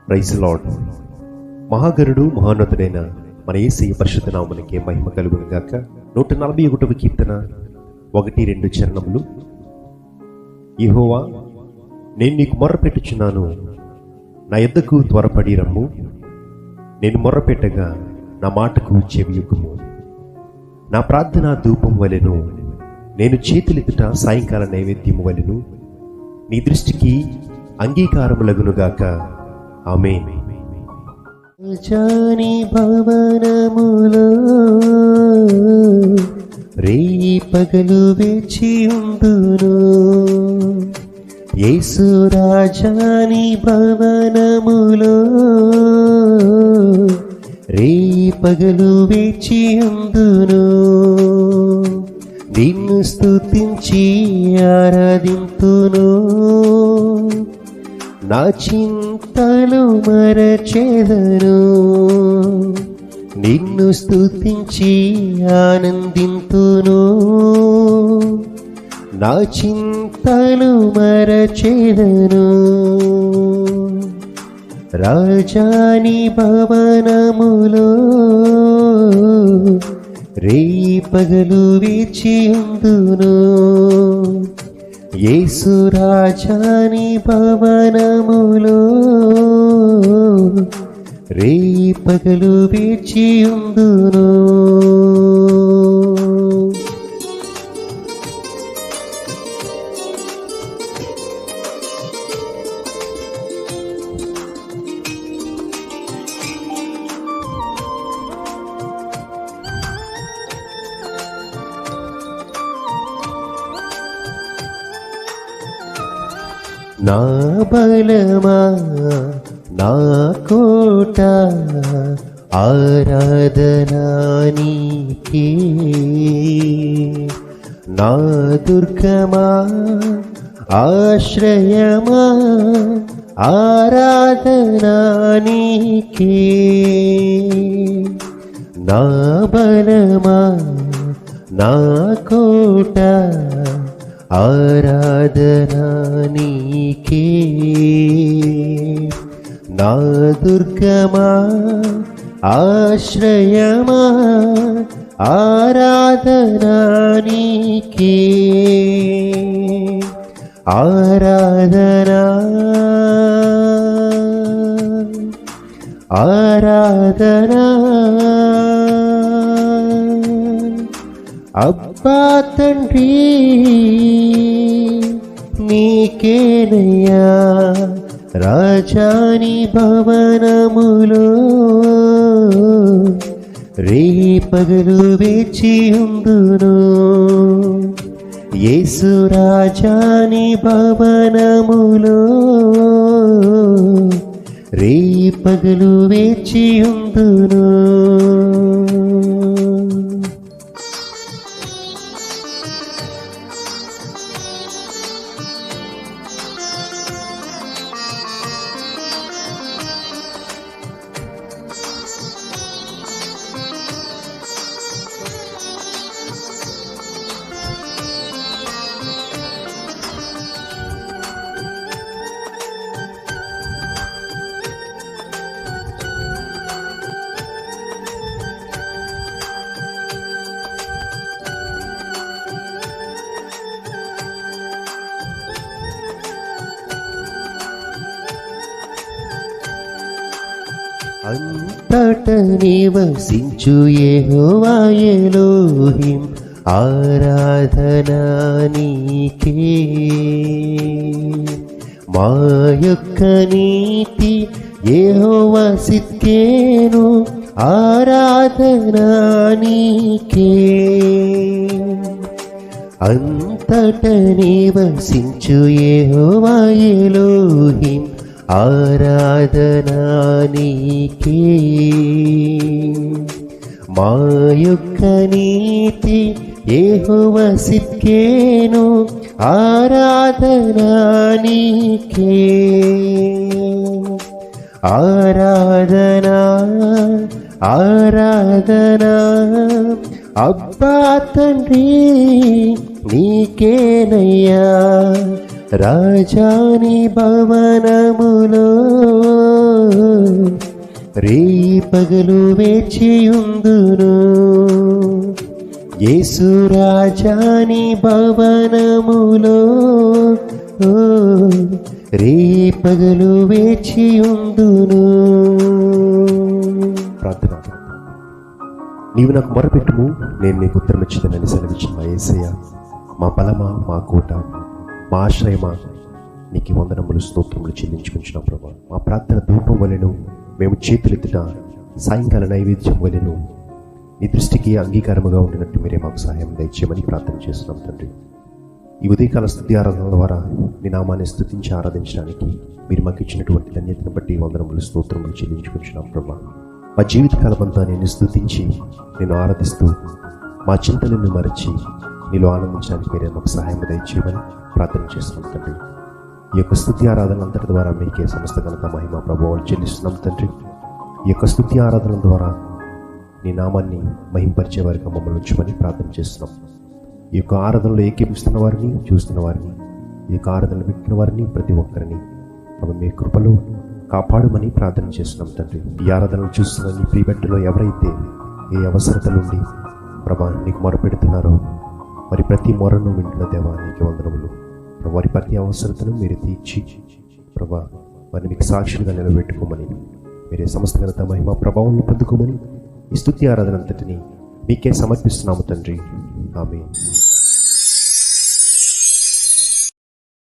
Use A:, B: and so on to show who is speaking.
A: Praise lord. మహాగరుడు మహోన్నతుడైన మన యేసయ్య పరిశుద్ధ నామమునకే మహిమ కలుగును గాక. 141వ కీర్తన 1-2 చరణములు. యెహోవా, నేను నీకు మొర్రపెట్టుచున్నాను, నా యొద్దకు త్వరపడి రమ్ము. నేను మొర్రపెట్టగా నా మాటకు చెవియొగ్గుము. నా ప్రార్థన ధూపం వలెను, నేను చేతులెదుట సాయంకాల నైవేద్యము వలెను నీ దృష్టికి అంగీకారములగునుగాక. ఆమేన్.
B: జాని భవనములో రేయి పగలు వేచి ఉందును. యేసు రాజాని భవనములో రేయి పగలు వేచి ఉందును. నిన్ను స్తుతించి ఆరాధింతును. నా చింతలు మరచెదను. నిన్ను స్తుతించి ఆనందింతును. నా చింతలు మరచెదను. రాజాని భవనములో రేయి పగలు వేచి ఉందును. యేసు రాజాని భవనములో రేయి పగలు వేచి ఉందును. నా బలమా, నా కోట, ఆరాధనా నీకే. నా దుర్గమా, ఆశ్రయమా, ఆరాధనా నీకే. నా బలమా, నా కోట, ఆరాధనా నీకే. నా దుర్గమా, ఆశ్రయమా, ఆరాధనా నీకే. ఆరాధనా, ఆరాధనా. అబ్బా తండ్రి నీకేనయ్యా. రాజాని భవనములో రేయి పగలు వేచి ఉందును. యేసు రాజాని భవనములో రేయి పగలు వేచి ఉందును. అంతట నివసించు యెహోవా ఎలోహిం, ఆరాధనా నీకే. మా యొక్క నీతి యెహోవా సిద్కేను, ఆరాధనా నీకే. అంతట నివసించు యెహోవా ఎలోహిం, ఆరాధనా నీకే. మా యొక్క నీతి యెహోవా సిద్కేను, ఆరాధనా నీకే. ఆరాధనా, ఆరాధనా. అబ్బా తండ్రి నీకేనయ్యా. రాజాని భవనములో రేయి పగలు వేచియుందును యేసు రాజాని భవనములో రేయి పగలు వేచియుందును.
A: ప్రార్థన. నీవు నాకు మొరపెట్టుము, నేను నీకు ఉత్తరమిచ్చుదనని సెలవిచ్చిన మా యేసయ్య, మా బలమా, మా కోట, మా ఆశ్రయమా, నీకు వందనములు స్తోత్రములు చెల్లించుకుంటున్నాం ప్రభా. మా ప్రార్థన ధూపం వలెను, మేము చేతులెత్తుట సాయంకాల నైవేద్యం వలెను నీ దృష్టికి అంగీకారముగా ఉండినట్టు మీరే మాకు సహాయం దయచేయమని ప్రార్థన చేస్తున్నాం తండ్రి. ఈ ఉదయకాల స్తుతి ఆరాధన ద్వారా నీ నామాన్ని స్తుతించి ఆరాధించడానికి మీరు మాకు ఇచ్చినటువంటి ధన్యతను బట్టి వందనములు స్తోత్రములు చెల్లించుకుంటున్నాం ప్రభా. మా జీవితకాలం అంతా నేను స్తుతించి నేను ఆరాధిస్తూ మా చింతలను మరచి నీలో ఆనందించడానికి మీరే మాకు సహాయం దయచేయమని ప్రార్థన చేస్తున్నాం తండ్రి. ఈ యొక్క స్తుతి ఆరాధన అంతటి ద్వారా మీకే సమస్త ఘనత మహిమ ప్రభావాలు చెల్లిస్తున్నాం తండ్రి. ఈ యొక్క స్తుతి ఆరాధన ద్వారా నీ నామాన్ని మహింపరిచే వారికి మమ్మల్ని ఉంచమని ప్రార్థన చేస్తున్నాం. ఈ యొక్క ఆరాధనలో ఏకీపిస్తున్న వారిని, చూస్తున్న వారిని, ఈ యొక్క ఆరాధనలు వింటున్న వారిని, ప్రతి ఒక్కరిని ప్రభు మీ కృపలో కాపాడమని ప్రార్థన చేస్తున్నాం తండ్రి. ఈ ఆరాధనలు చూస్తున్న నీ ప్రియబిడ్డలో ఎవరైతే ఏ అవసరతలుండి ప్రభా నీకు మొరపెడుతున్నారో మరి ప్రతి మొరను వింటున్న దేవా నీకు వందనములు. వారి ప్రతి అవసరతను మీరు తీర్చి ప్రభా వారిని మీకు సాక్షులుగా నిలబెట్టుకోమని మీరే సమస్త ఘనత మహిమ ప్రభావం పొందుకోమని ఈ స్తుతి ఆరాధన అంతటిని మీకే సమర్పిస్తున్నాము తండ్రి. ఆమేన్.